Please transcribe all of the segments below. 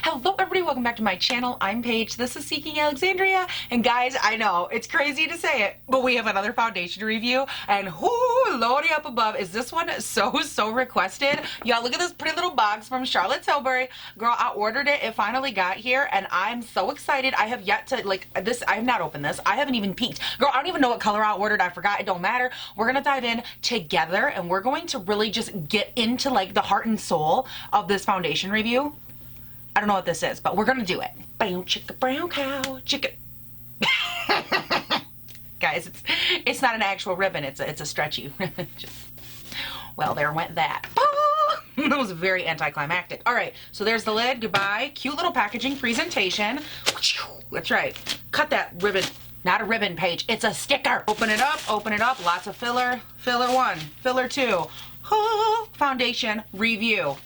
Hello everybody, welcome back to my channel. I'm Paige, this is Seeking Alexandria, and guys, I know, it's crazy to say it, but we have another foundation review, and whoo, lordy up above, is this one so requested. Y'all, look at this pretty little box from Charlotte Tilbury. Girl, I ordered it, it finally got here, and I'm so excited. I have yet to, I have not opened this. I haven't even peeked. Girl, I don't even know what color I ordered, I forgot, it don't matter. We're gonna dive in together, and we're going to really just get into, the heart and soul of this foundation review. I don't know what this is, but we're gonna do it. Bam, chicka, brown cow, chicka. Guys, it's not an actual ribbon. It's a stretchy ribbon. Well, there went that. That was very anticlimactic. All right, so there's the lid. Goodbye. Cute little packaging presentation. That's right. Cut that ribbon. Not a ribbon, Paige. It's a sticker. Open it up. Open it up. Lots of filler. Filler 1. Filler 2. Foundation review.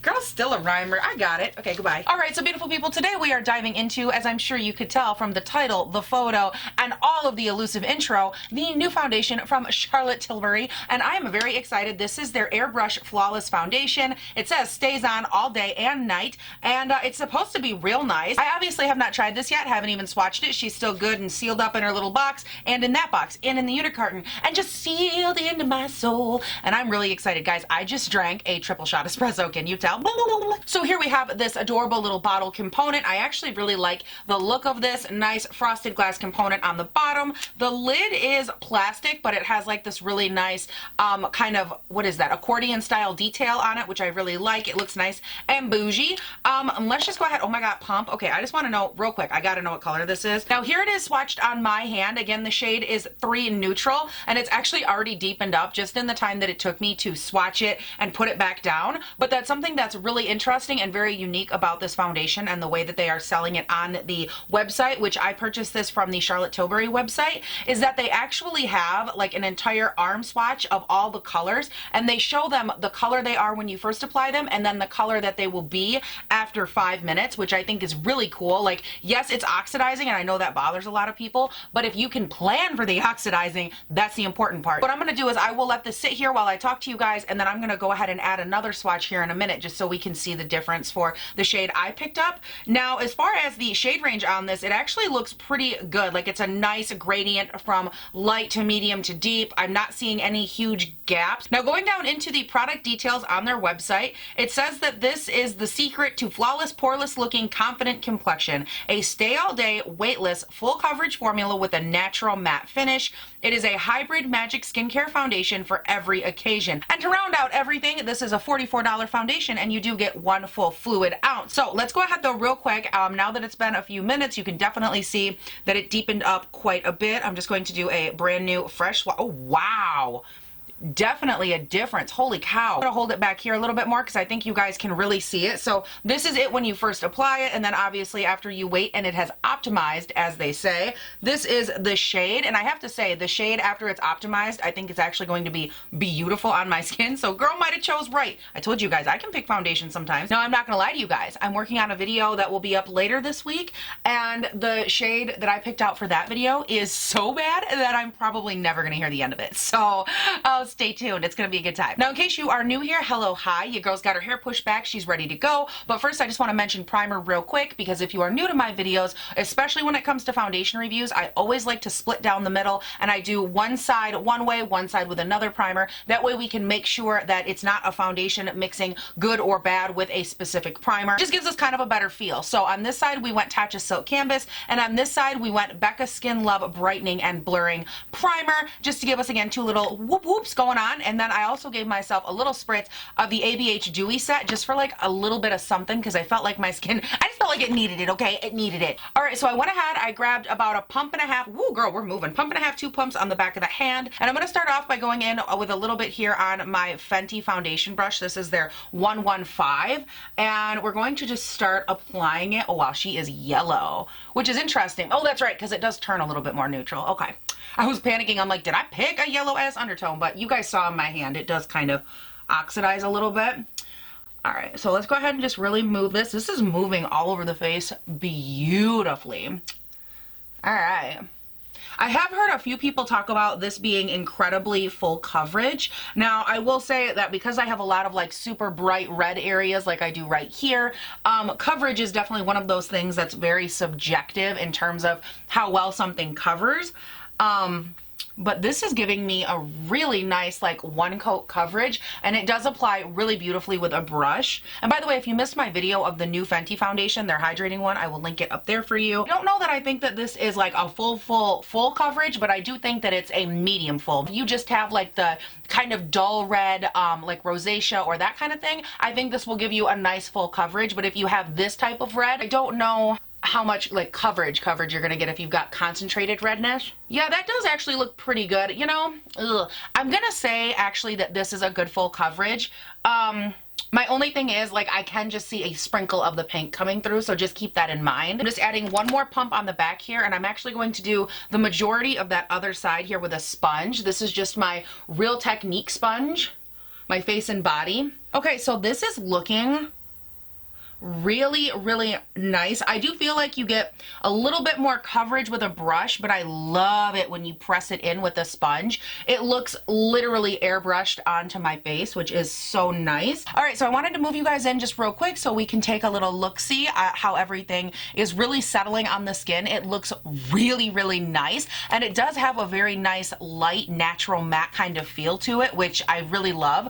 Girl, still a rhymer. I got it. Okay, goodbye. All right, so beautiful people, today we are diving into, as I'm sure you could tell from the title, the photo, and all of the elusive intro, the new foundation from Charlotte Tilbury, and I am very excited. This is their Airbrush Flawless Foundation. It says stays on all day and night, and it's supposed to be real nice. I obviously have not tried this yet, haven't even swatched it. She's still good and sealed up in her little box, and in that box, and in the unit carton, and just sealed into my soul, and I'm really excited. Guys, I just drank a triple shot espresso, can you tell? So here we have this adorable little bottle component. I actually really like the look of this nice frosted glass component on the bottom. The lid is plastic, but it has like this really nice kind of, what is that, accordion style detail on it, which I really like. It looks nice and bougie. Let's just go ahead. Oh my God, pump. Okay, I just want to know real quick. I got to know what color this is. Now here it is swatched on my hand. Again, the shade is 3 neutral, and it's actually already deepened up just in the time that it took me to swatch it and put it back down. But that's something that's really interesting and very unique about this foundation and the way that they are selling it on the website, which I purchased this from the Charlotte Tilbury website, is that they actually have like an entire arm swatch of all the colors, and they show them the color they are when you first apply them and then the color that they will be after 5 minutes, which I think is really cool. Like, yes, it's oxidizing, and I know that bothers a lot of people, but if you can plan for the oxidizing, that's the important part. What I'm going to do is I will let this sit here while I talk to you guys, and then I'm going to go ahead and add another swatch here in a minute just so we can see the difference for the shade I picked up. Now, as far as the shade range on this, it actually looks pretty good. Like, it's a nice gradient from light to medium to deep. I'm not seeing any huge gaps. Now, going down into the product details on their website, it says that this is the secret to flawless, poreless looking, confident complexion. A stay all day, weightless, full coverage formula with a natural matte finish. It is a hybrid magic skincare foundation for every occasion. And to round out everything, this is a $44 foundation, and you do get 1 full fluid ounce. So let's go ahead though real quick. Now that it's been a few minutes, you can definitely see that it deepened up quite a bit. I'm just going to do a brand new fresh. Oh, wow. Definitely a difference. Holy cow. I'm gonna hold it back here a little bit more because I think you guys can really see it. So this is it when you first apply it, and then obviously after you wait and it has optimized, as they say. This is the shade, and I have to say the shade after it's optimized, I think it's actually going to be beautiful on my skin. So girl might have chose right. I told you guys I can pick foundation sometimes. Now, I'm not gonna lie to you guys. I'm working on a video that will be up later this week, and the shade that I picked out for that video is so bad that I'm probably never gonna hear the end of it. So stay tuned. It's going to be a good time. Now, in case you are new here, hello, hi. Your girl's got her hair pushed back. She's ready to go. But first, I just want to mention primer real quick, because if you are new to my videos, especially when it comes to foundation reviews, I always like to split down the middle, and I do one side one way, one side with another primer. That way we can make sure that it's not a foundation mixing good or bad with a specific primer. Just gives us kind of a better feel. So on this side, we went Tatcha Silk Canvas, and on this side, we went Becca Skin Love Brightening and Blurring Primer, just to give us, again, 2 little whoop whoops going on. And then I also gave myself a little spritz of the ABH Dewy set, just for like a little bit of something, because I felt like my skin, I just felt like it needed it, okay? It needed it. All right, so I went ahead, I grabbed about a pump and a half. Woo, girl, we're moving. Pump and a half, 2 pumps on the back of the hand. And I'm going to start off by going in with a little bit here on my Fenty foundation brush. This is their 115. And we're going to just start applying it. Oh, wow, she is yellow, which is interesting. Oh, that's right, because it does turn a little bit more neutral. Okay. I was panicking. I'm like, did I pick a yellow ass undertone? But you guys saw in my hand, it does kind of oxidize a little bit. All right, so let's go ahead and just really move this. This is moving all over the face beautifully. All right. I have heard a few people talk about this being incredibly full coverage. Now, I will say that because I have a lot of like super bright red areas like I do right here, coverage is definitely one of those things that's very subjective in terms of how well something covers. But this is giving me a really nice like one coat coverage, and it does apply really beautifully with a brush. And by the way, if you missed my video of the new Fenty foundation, their hydrating one, I will link it up there for you. I don't know that I think that this is like a full coverage, but I do think that it's a medium full. If you just have like the kind of dull red, like rosacea or that kind of thing, I think this will give you a nice full coverage. But if you have this type of red, I don't know how much like coverage you're gonna get if you've got concentrated redness. Yeah, that does actually look pretty good. You know, I'm gonna say actually that this is a good full coverage. My only thing is like I can just see a sprinkle of the pink coming through, so just keep that in mind. I'm just adding one more pump on the back here, and I'm actually going to do the majority of that other side here with a sponge. This is just my Real Technique sponge, my face and body. Okay, so this is looking really, really nice. I do feel like you get a little bit more coverage with a brush, but I love it when you press it in with a sponge. It looks literally airbrushed onto my face, which is so nice. All right, so I wanted to move you guys in just real quick so we can take a little look-see at how everything is really settling on the skin. It looks really, really nice, and it does have a very nice, light, natural matte kind of feel to it, which I really love.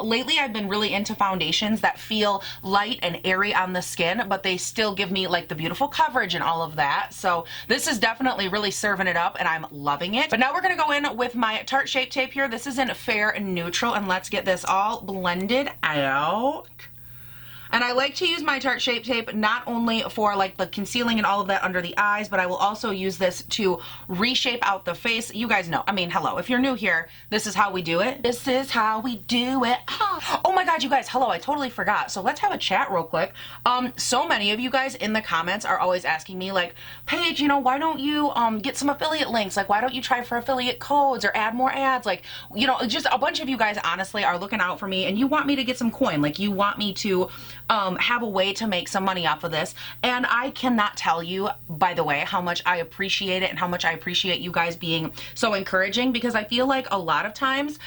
Lately, I've been really into foundations that feel light and airy on the skin, but they still give me like the beautiful coverage and all of that. So this is definitely really serving it up, and I'm loving it. But now we're gonna go in with my Tarte Shape Tape here. This is in Fair and Neutral, and let's get this all blended out. And I like to use my Tarte Shape Tape not only for like the concealing and all of that under the eyes, but I will also use this to reshape out the face. You guys know, I mean, hello, if you're new here, this is how we do it. This is how we do it. Oh my God, you guys, hello, I totally forgot. So let's have a chat real quick. So many of you guys in the comments are always asking me like, Paige, you know, why don't you get some affiliate links? Like, why don't you try for affiliate codes or add more ads? Like, you know, just a bunch of you guys honestly are looking out for me, and you want me to get some coin. Like, you want me to have a way to make some money off of this. And I cannot tell you, by the way, how much I appreciate it and how much I appreciate you guys being so encouraging, because I feel like a lot of times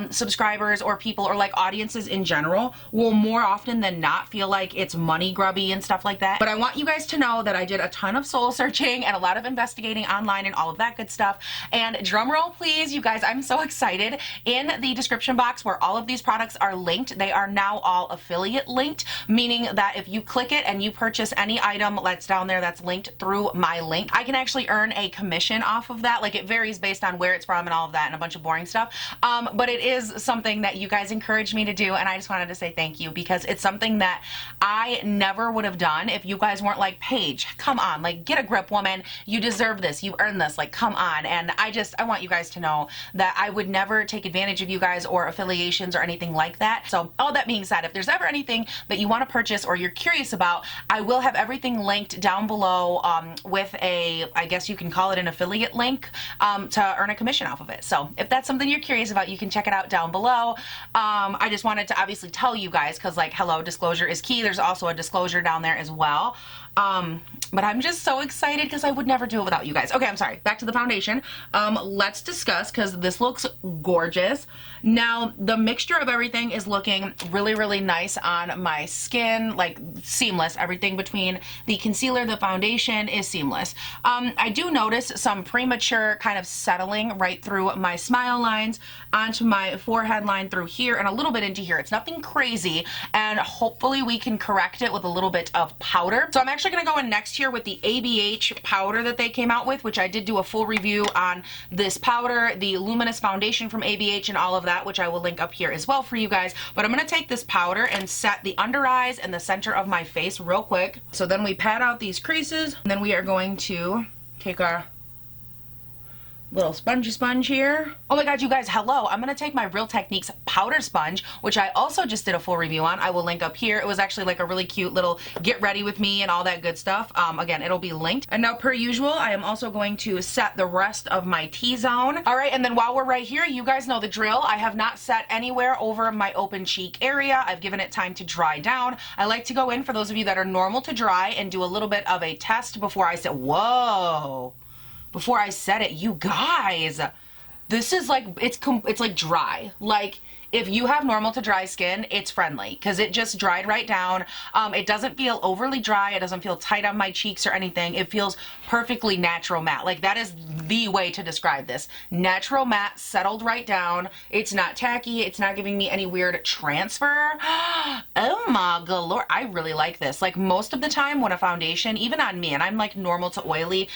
subscribers or people or like audiences in general will more often than not feel like it's money grubby and stuff like that. But I want you guys to know that I did a ton of soul searching and a lot of investigating online and all of that good stuff. And drum roll please, you guys, I'm so excited. In the description box where all of these products are linked, they are now all affiliate linked, meaning that if you click it and you purchase any item that's down there that's linked through my link, I can actually earn a commission off of that. Like, it varies based on where it's from and all of that and a bunch of boring stuff. But it is something that you guys encouraged me to do, and I just wanted to say thank you, because it's something that I never would have done if you guys weren't like, Paige, come on, like, get a grip, woman. You deserve this. You earned this. Like, come on. And I want you guys to know that I would never take advantage of you guys or affiliations or anything like that. So all that being said, if there's ever anything that you want to purchase or you're curious about, I will have everything linked down below with a, I guess you can call it an affiliate link to earn a commission off of it. So if that's something you're curious about, you can check it out down below. I just wanted to obviously tell you guys, because like, hello, disclosure is key. There's also a disclosure down there as well. But I'm just so excited because I would never do it without you guys. Okay, I'm sorry. Back to the foundation. Let's discuss, because this looks gorgeous. Now, the mixture of everything is looking really, really nice on my skin, like seamless. Everything between the concealer, the foundation is seamless. I do notice some premature kind of settling right through my smile lines, onto my forehead line through here, and a little bit into here. It's nothing crazy, and hopefully we can correct it with a little bit of powder. So I'm actually going to go in next here with the ABH powder that they came out with, which I did do a full review on this powder, the Luminous Foundation from ABH and all of that, which I will link up here as well for you guys. But I'm going to take this powder and set the under eyes and the center of my face real quick. So then we pat out these creases, and then we are going to take our little spongy sponge here. Oh my God, you guys, hello. I'm gonna take my Real Techniques powder sponge, which I also just did a full review on. I will link up here. It was actually like a really cute little get ready with me and all that good stuff. Again, it'll be linked. And now, per usual, I am also going to set the rest of my T-zone. All right, and then while we're right here, you guys know the drill. I have not set anywhere over my open cheek area. I've given it time to dry down. I like to go in, for those of you that are normal to dry, and do a little bit of a test before I say, whoa. before I set it. You guys, this is like, it's like dry. Like, if you have normal to dry skin, it's friendly because it just dried right down. It doesn't feel overly dry. It doesn't feel tight on my cheeks or anything. It feels perfectly natural matte. Like, that is the way to describe this. Natural matte, settled right down. It's not tacky. It's not giving me any weird transfer. Oh my galore. I really like this. Like, most of the time when a foundation, even on me, and I'm like normal to oily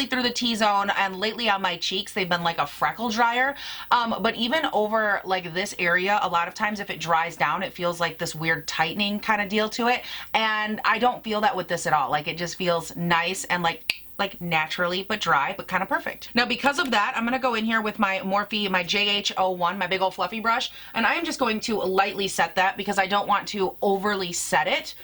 through the T-zone, and lately on my cheeks, they've been like a freckle dryer. But even over like this area, a lot of times if it dries down, it feels like this weird tightening kind of deal to it. And I don't feel that with this at all. Like, it just feels nice and like naturally, but dry, but kind of perfect. Now, because of that, I'm going to go in here with my Morphe, my JH01, my big old fluffy brush, and I am just going to lightly set that because I don't want to overly set it,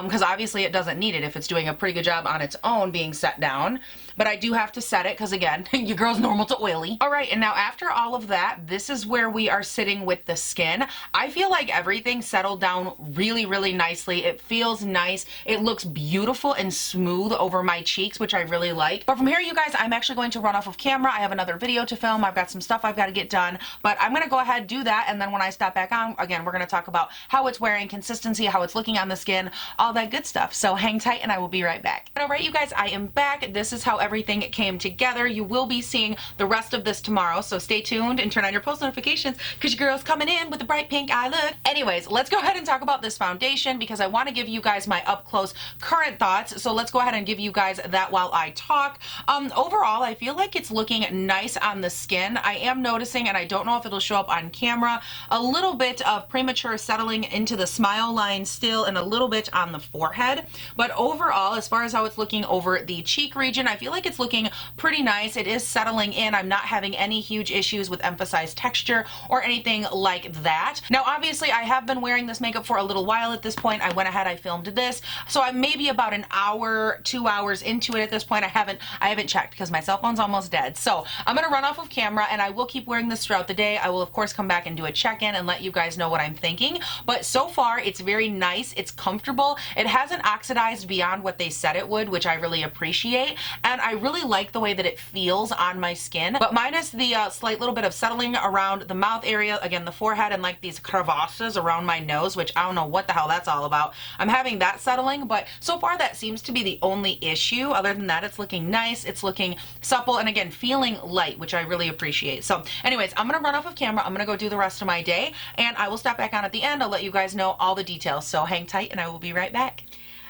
because obviously it doesn't need it if it's doing a pretty good job on its own being set down. But I do have to set it because, again, your girl's normal to oily. All right, and now after all of that, this is where we are sitting with the skin. I feel like everything settled down really, really nicely. It feels nice. It looks beautiful and smooth over my cheeks, which I really like. But from here, you guys, I'm actually going to run off of camera. I have another video to film. I've got some stuff I've got to get done, but I'm going to go ahead and do that. And then when I stop back on, again, we're going to talk about how it's wearing, consistency, how it's looking on the skin, all that good stuff. So hang tight and I will be right back. All right, you guys, I am back. This is how everything came together. You will be seeing the rest of this tomorrow, so stay tuned and turn on your post notifications because your girl's coming in with a bright pink eye look. Anyways, let's go ahead and talk about this foundation because I want to give you guys my up close current thoughts. So let's go ahead and give you guys that while I talk. Overall, I feel like it's looking nice on the skin. I am noticing, and I don't know if it'll show up on camera, a little bit of premature settling into the smile line still and a little bit on the forehead. But overall, as far as how it's looking over the cheek region, I feel like it's looking pretty nice. It is settling in. I'm not having any huge issues with emphasized texture or anything like that. Now, obviously, I have been wearing this makeup for a little while at this point. I went ahead, I filmed this. So I'm maybe about an hour, 2 hours into it at this point. I haven't checked because my cell phone's almost dead. So I'm going to run off of camera and I will keep wearing this throughout the day. I will, of course, come back and do a check-in and let you guys know what I'm thinking. But so far, it's very nice. It's comfortable. It hasn't oxidized beyond what they said it would, which I really appreciate. And I really like the way that it feels on my skin, but minus the slight little bit of settling around the mouth area, again, the forehead, and like these crevasses around my nose, which I don't know what the hell that's all about. I'm having that settling, but so far that seems to be the only issue. Other than that, it's looking nice. It's looking supple, and again, feeling light, which I really appreciate. So anyways, I'm going to run off of camera. I'm going to go do the rest of my day, and I will stop back on at the end. I'll let you guys know all the details. So hang tight, and I will be right back.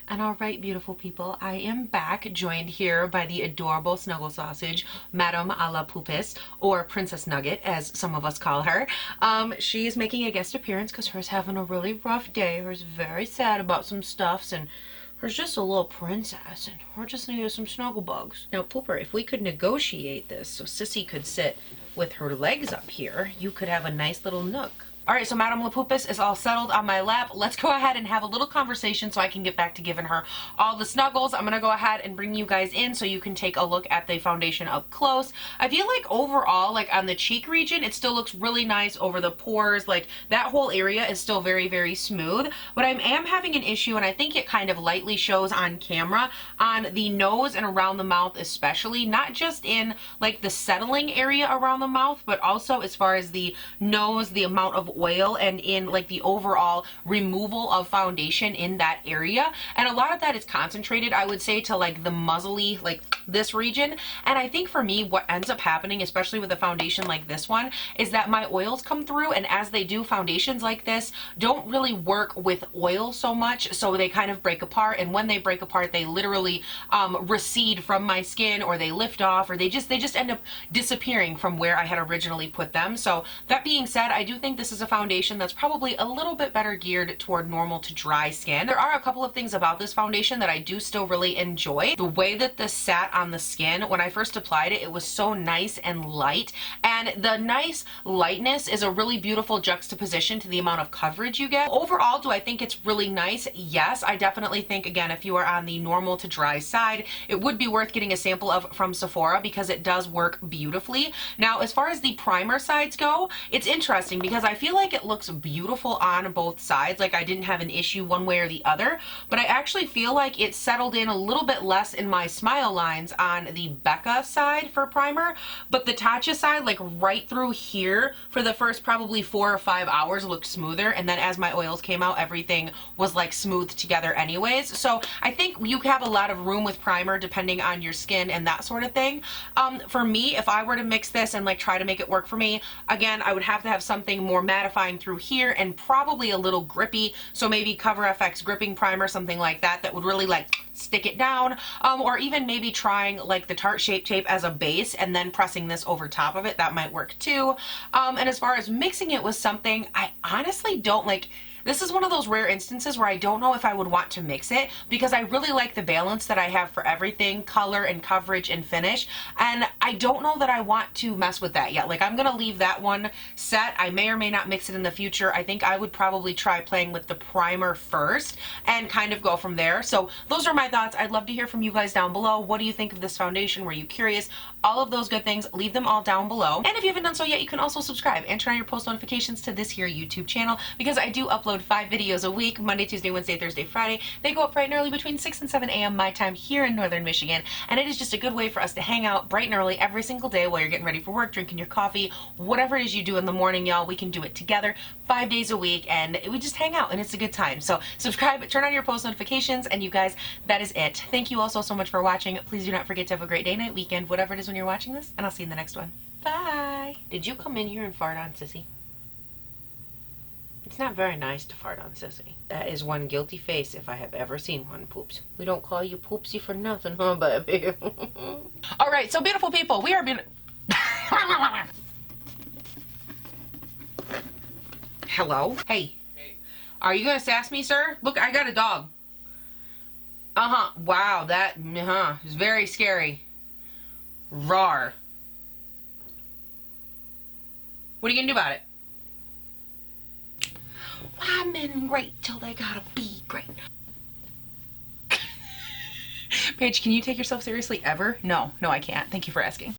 And all right, beautiful people, I am back, joined here by the adorable Snuggle Sausage, Madame a la Poupis, or Princess Nugget, as some of us call her. She is making a guest appearance because her's having a really rough day. Her's very sad about some stuffs, and her's just a little princess, and her just needed some snuggle bugs. Now, Pooper, if we could negotiate this so Sissy could sit with her legs up here, you could have a nice little nook. All right, so Madame La Poupis is all settled on my lap. Let's go ahead and have a little conversation so I can get back to giving her all the snuggles. I'm going to go ahead and bring you guys in so you can take a look at the foundation up close. I feel like overall, like on the cheek region, it still looks really nice over the pores. Like that whole area is still very, very smooth. But I am having an issue, and I think it kind of lightly shows on camera, on the nose and around the mouth especially. Not just in like the settling area around the mouth, but also as far as the nose, the amount of oil, and in like the overall removal of foundation in that area. And a lot of that is concentrated, I would say, to like the muzzly, like this region. And I think for me, what ends up happening, especially with a foundation like this one, is that my oils come through, and as they do, foundations like this don't really work with oil so much, so they kind of break apart. And when they break apart, they literally recede from my skin, or they lift off, or they just end up disappearing from where I had originally put them. So that being said, I do think this is a foundation that's probably a little bit better geared toward normal to dry skin. There are a couple of things about this foundation that I do still really enjoy. The way that this sat on the skin, when I first applied it, it was so nice and light, and the nice lightness is a really beautiful juxtaposition to the amount of coverage you get. Overall, do I think it's really nice? Yes, I definitely think, again, if you are on the normal to dry side, it would be worth getting a sample of from Sephora because it does work beautifully. Now, as far as the primer sides go, it's interesting because I feel feel like it looks beautiful on both sides. Like I didn't have an issue one way or the other, but I actually feel like it settled in a little bit less in my smile lines on the Becca side for primer, but the Tatcha side, like right through here for the first probably 4 or 5 hours looked smoother, and then as my oils came out, everything was like smooth together anyways. So I think you have a lot of room with primer depending on your skin and that sort of thing. For me, if I were to mix this and like try to make it work for me, again, I would have to have something more mattifying through here and probably a little grippy. So maybe Cover FX gripping primer, something like that, that would really like stick it down, or even maybe trying like the Tarte Shape Tape as a base and then pressing this over top of it. That might work too. And as far as mixing it with something, I honestly don't like. This is one of those rare instances where I don't know if I would want to mix it, because I really like the balance that I have for everything, color and coverage and finish, and I don't know that I want to mess with that yet. Like I'm gonna leave that one set. I may or may not mix it in the future. I think I would probably try playing with the primer first and kind of go from there. So those are my thoughts. I'd love to hear from you guys down below. What do you think of this foundation? Were you curious? All of those good things, leave them all down below. And if you haven't done so yet, you can also subscribe and turn on your post notifications to this here YouTube channel, because I do upload 5 videos a week, Monday, Tuesday, Wednesday, Thursday, Friday. They go up bright and early between 6 and 7 a.m. my time here in Northern Michigan, and it is just a good way for us to hang out bright and early every single day while you're getting ready for work, drinking your coffee, whatever it is you do in the morning, y'all. We can do it together 5 days a week, and we just hang out, and it's a good time. So subscribe, turn on your post notifications, and you guys, that is it. Thank you all so much for watching. Please do not forget to have a great day, night, weekend, whatever it is when you're watching this, and I'll see you in the next one. Bye! Did you come in here and fart on Sissy? It's not very nice to fart on Sissy. That is one guilty face if I have ever seen one, Poops. We don't call you Poopsy for nothing, huh, baby? Alright, so beautiful people, we are being... Hello? Hey. Hey. Are you gonna sass me, sir? Look, I got a dog. Uh-huh. Wow, that, is very scary. Rawr. What are you gonna do about it? Why men great till they gotta be great? Paige, can you take yourself seriously ever? No, I can't. Thank you for asking.